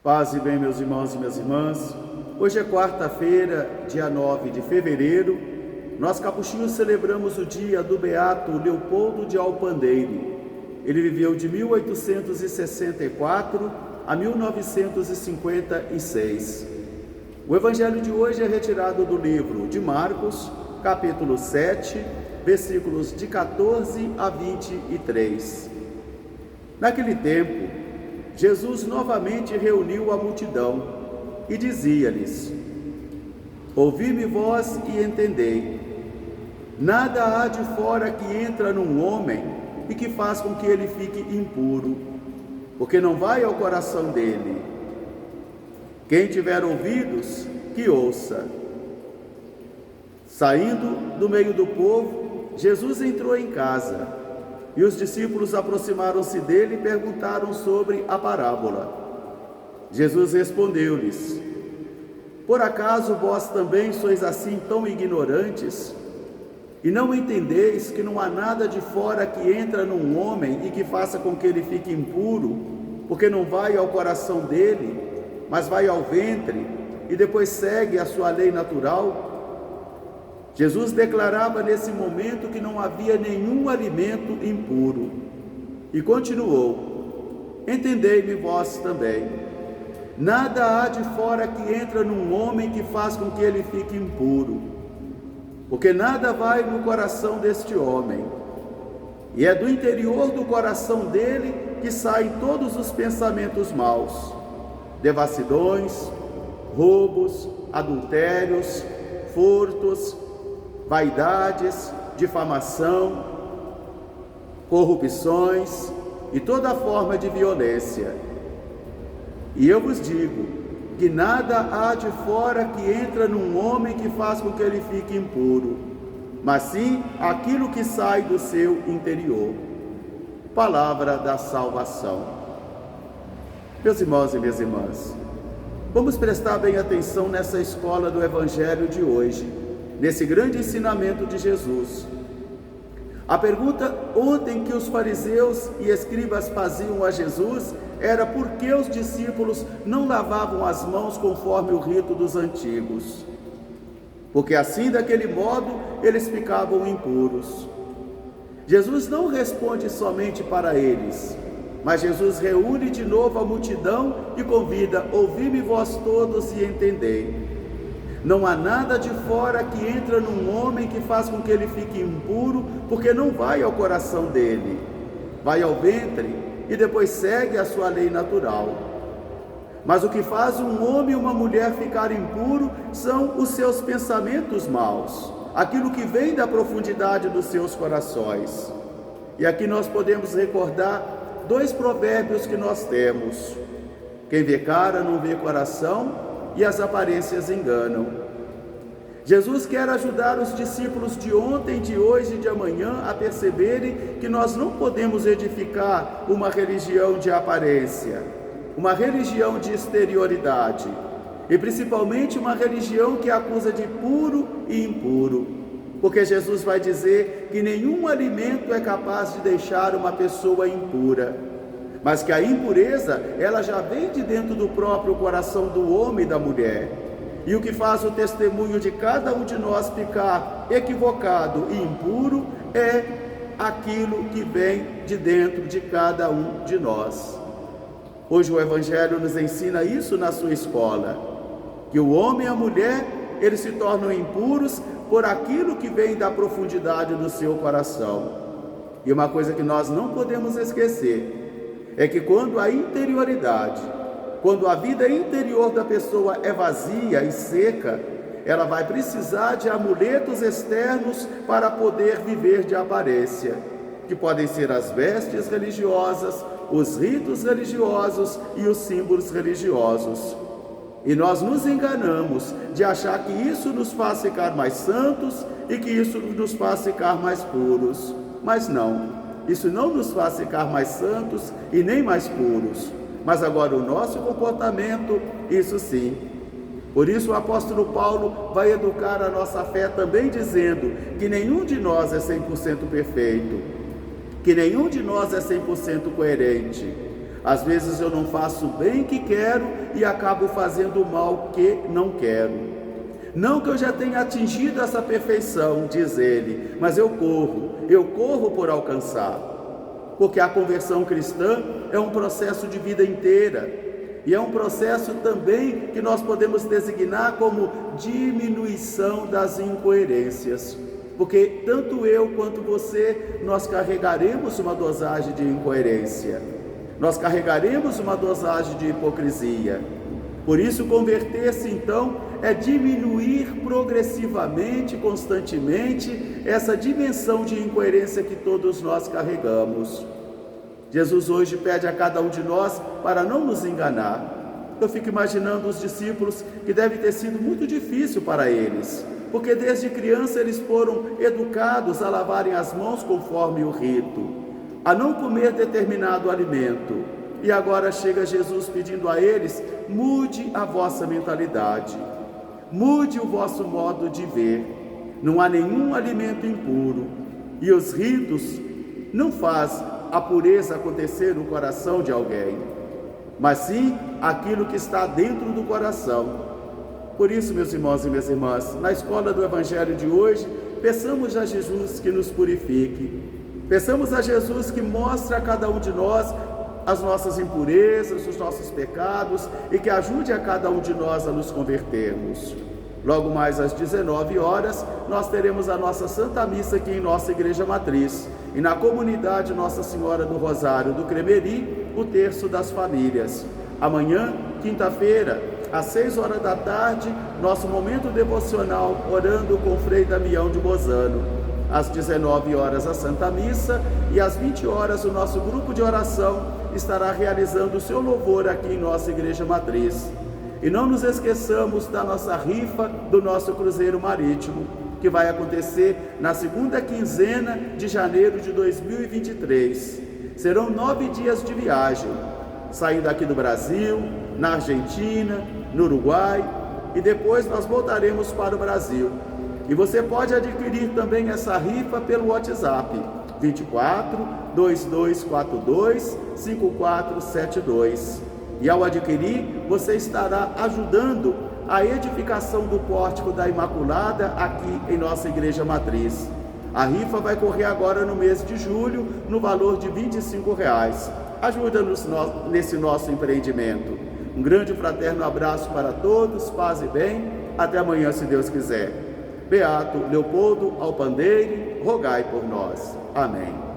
Paz e bem, meus irmãos e minhas irmãs. Hoje é quarta-feira, dia 9 de fevereiro. Nós capuchinhos celebramos o dia do beato Leopoldo de Alpandeire. Ele viveu de 1864 a 1956. O evangelho de hoje é retirado do livro de Marcos, capítulo 7, versículos de 14 a 23. Naquele tempo, Jesus novamente reuniu a multidão e dizia-lhes: Ouvi-me vós e entendei. Nada há de fora que entra num homem e que faz com que ele fique impuro, porque não vai ao coração dele. Quem tiver ouvidos, que ouça. Saindo do meio do povo, Jesus entrou em casa. E os discípulos aproximaram-se dele e perguntaram sobre a parábola. Jesus respondeu-lhes: Por acaso vós também sois assim tão ignorantes? E não entendeis que não há nada de fora que entra num homem e que faça com que ele fique impuro, porque não vai ao coração dele, mas vai ao ventre e depois segue a sua lei natural? Jesus declarava nesse momento que não havia nenhum alimento impuro. E continuou: Entendei-me vós também. Nada há de fora que entra num homem que faz com que ele fique impuro, porque nada vai no coração deste homem. E é do interior do coração dele que saem todos os pensamentos maus: devassidões, roubos, adultérios, furtos, vaidades, difamação, corrupções e toda forma de violência. E eu vos digo que nada há de fora que entra num homem que faz com que ele fique impuro, mas sim aquilo que sai do seu interior. Palavra da salvação. Meus irmãos e minhas irmãs, vamos prestar bem atenção nessa escola do Evangelho de hoje, nesse grande ensinamento de Jesus. A pergunta ontem que os fariseus e escribas faziam a Jesus era por que os discípulos não lavavam as mãos conforme o rito dos antigos. Porque assim, daquele modo, eles ficavam impuros. Jesus não responde somente para eles, mas Jesus reúne de novo a multidão e convida: Ouvi-me vós todos e entendei. Não há nada de fora que entra num homem que faz com que ele fique impuro, porque não vai ao coração dele, vai ao ventre e depois segue a sua lei natural. Mas o que faz um homem e uma mulher ficar impuro são os seus pensamentos maus, aquilo que vem da profundidade dos seus corações. E aqui nós podemos recordar dois provérbios que nós temos: quem vê cara não vê coração, e as aparências enganam. Jesus quer ajudar os discípulos de ontem, de hoje e de amanhã a perceberem que nós não podemos edificar uma religião de aparência, uma religião de exterioridade, e principalmente uma religião que acusa de puro e impuro, porque Jesus vai dizer que nenhum alimento é capaz de deixar uma pessoa impura, mas que a impureza, ela já vem de dentro do próprio coração do homem e da mulher. E o que faz o testemunho de cada um de nós ficar equivocado e impuro é aquilo que vem de dentro de cada um de nós. Hoje o Evangelho nos ensina isso na sua escola, que o homem e a mulher, eles se tornam impuros por aquilo que vem da profundidade do seu coração. E uma coisa que nós não podemos esquecer é que quando a interioridade, quando a vida interior da pessoa é vazia e seca, ela vai precisar de amuletos externos para poder viver de aparência, que podem ser as vestes religiosas, os ritos religiosos e os símbolos religiosos. E nós nos enganamos de achar que isso nos faz ficar mais santos e que isso nos faz ficar mais puros, mas não. Isso não nos faz ficar mais santos e nem mais puros, mas agora o nosso comportamento, isso sim. Por isso o apóstolo Paulo vai educar a nossa fé também dizendo que nenhum de nós é 100% perfeito, que nenhum de nós é 100% coerente, Às vezes eu não faço o bem que quero e acabo fazendo o mal que não quero. Não que eu já tenha atingido essa perfeição, diz ele, mas eu corro por alcançar. Porque a conversão cristã é um processo de vida inteira. E é um processo também que nós podemos designar como diminuição das incoerências. Porque tanto eu quanto você, nós carregaremos uma dosagem de incoerência. Nós carregaremos uma dosagem de hipocrisia. Por isso, converter-se, então, é diminuir progressivamente, constantemente, essa dimensão de incoerência que todos nós carregamos. Jesus hoje pede a cada um de nós para não nos enganar. Eu fico imaginando os discípulos que deve ter sido muito difícil para eles, porque desde criança eles foram educados a lavarem as mãos conforme o rito, a não comer determinado alimento. E agora chega Jesus pedindo a eles: mude a vossa mentalidade, mude o vosso modo de ver. Não há nenhum alimento impuro, e os ritos não fazem a pureza acontecer no coração de alguém, mas sim aquilo que está dentro do coração. Por isso, meus irmãos e minhas irmãs, na escola do Evangelho de hoje, peçamos a Jesus que nos purifique, peçamos a Jesus que mostre a cada um de nós as nossas impurezas, os nossos pecados e que ajude a cada um de nós a nos convertermos. Logo mais às 19 horas, nós teremos a nossa Santa Missa aqui em nossa Igreja Matriz. E na comunidade Nossa Senhora do Rosário do Cremeri, o Terço das Famílias. Amanhã, quinta-feira, às 6 horas da tarde, nosso momento devocional, orando com Frei Damião de Bozano. Às 19 horas, a Santa Missa, e às 20 horas, o nosso grupo de oração estará realizando o seu louvor aqui em nossa Igreja Matriz. E não nos esqueçamos da nossa rifa do nosso cruzeiro marítimo, que vai acontecer na segunda quinzena de janeiro de 2023. Serão 9 dias de viagem, saindo aqui do Brasil, na Argentina, no Uruguai, e depois nós voltaremos para o Brasil. E você pode adquirir também essa rifa pelo WhatsApp 24 2242 5472. E ao adquirir, você estará ajudando a edificação do Pórtico da Imaculada aqui em nossa Igreja Matriz. A rifa vai correr agora no mês de julho, no valor de R$ 25. Ajuda-nos nesse nosso empreendimento. Um grande e fraterno abraço para todos, paz e bem. Até amanhã, se Deus quiser. Beato Leopoldo Alpanderi, rogai por nós. Amém.